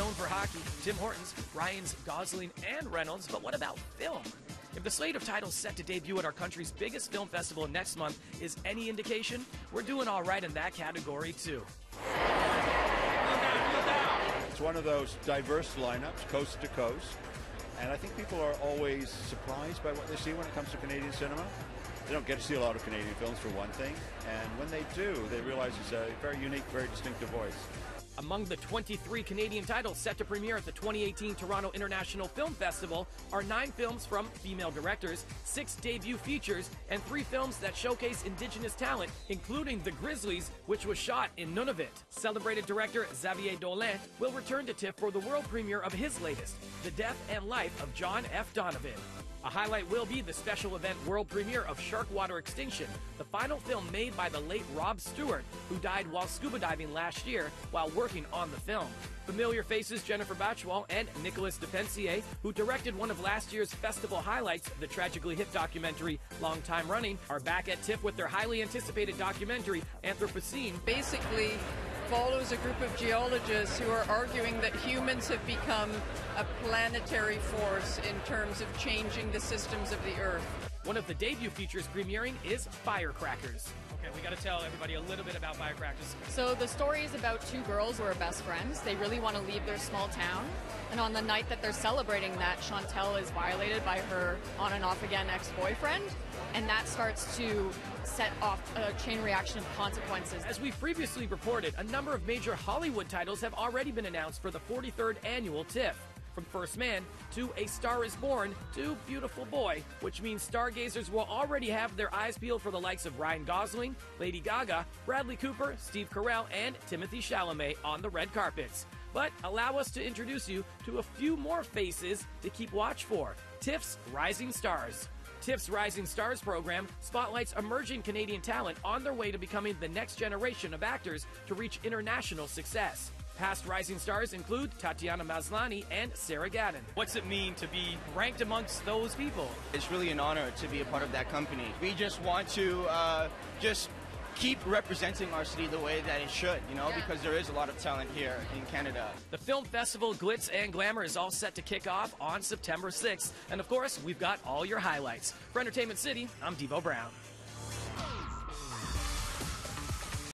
known for hockey, Tim Hortons, Ryan's, Gosling, and Reynolds, but what about film? If the slate of titles set to debut at our country's biggest film festival next month is any indication, we're doing all right in that category too. It's one of those diverse lineups, coast to coast, and I think people are always surprised by what they see when it comes to Canadian cinema. They don't get to see a lot of Canadian films, for one thing, and when they do, they realize it's a very unique, very distinctive voice. Among the 23 Canadian titles set to premiere at the 2018 Toronto International Film Festival are 9 films from female directors, 6 debut features, and 3 films that showcase Indigenous talent, including The Grizzlies, which was shot in Nunavut. Celebrated director Xavier Dolan will return to TIFF for the world premiere of his latest, The Death and Life of John F. Donovan. A highlight will be the special event world premiere of Sharkwater Extinction, the final film made by the late Rob Stewart, who died while scuba diving last year while working on the film. Familiar faces Jennifer Bachwal and Nicolas Depensier, who directed one of last year's festival highlights, the tragically hit documentary Long Time Running, are back at TIFF with their highly anticipated documentary Anthropocene. Basically follows a group of geologists who are arguing that humans have become a planetary force in terms of changing the systems of the Earth. One of the debut features premiering is Firecrackers. Okay, we got to tell everybody a little bit about Firecrackers. So the story is about 2 girls who are best friends. They really want to leave their small town. And on the night that they're celebrating that, Chantel is violated by her on and off again ex-boyfriend. And that starts to set off a chain reaction of consequences. As we've previously reported, a number of major Hollywood titles have already been announced for the 43rd annual TIFF. From First Man to A Star is Born to Beautiful Boy, which means stargazers will already have their eyes peeled for the likes of Ryan Gosling, Lady Gaga, Bradley Cooper, Steve Carell, and Timothée Chalamet on the red carpets. But allow us to introduce you to a few more faces to keep watch for. TIFF's Rising Stars. TIFF's Rising Stars program spotlights emerging Canadian talent on their way to becoming the next generation of actors to reach international success. Past Rising Stars include Tatiana Maslany and Sarah Gadon. What's it mean to be ranked amongst those people? It's really an honor to be a part of that company. We just want to just keep representing our city the way that it should, because there is a lot of talent here in Canada. The film festival Glitz and Glamour is all set to kick off on September 6th. And of course, we've got all your highlights. For Entertainment City, I'm Devo Brown.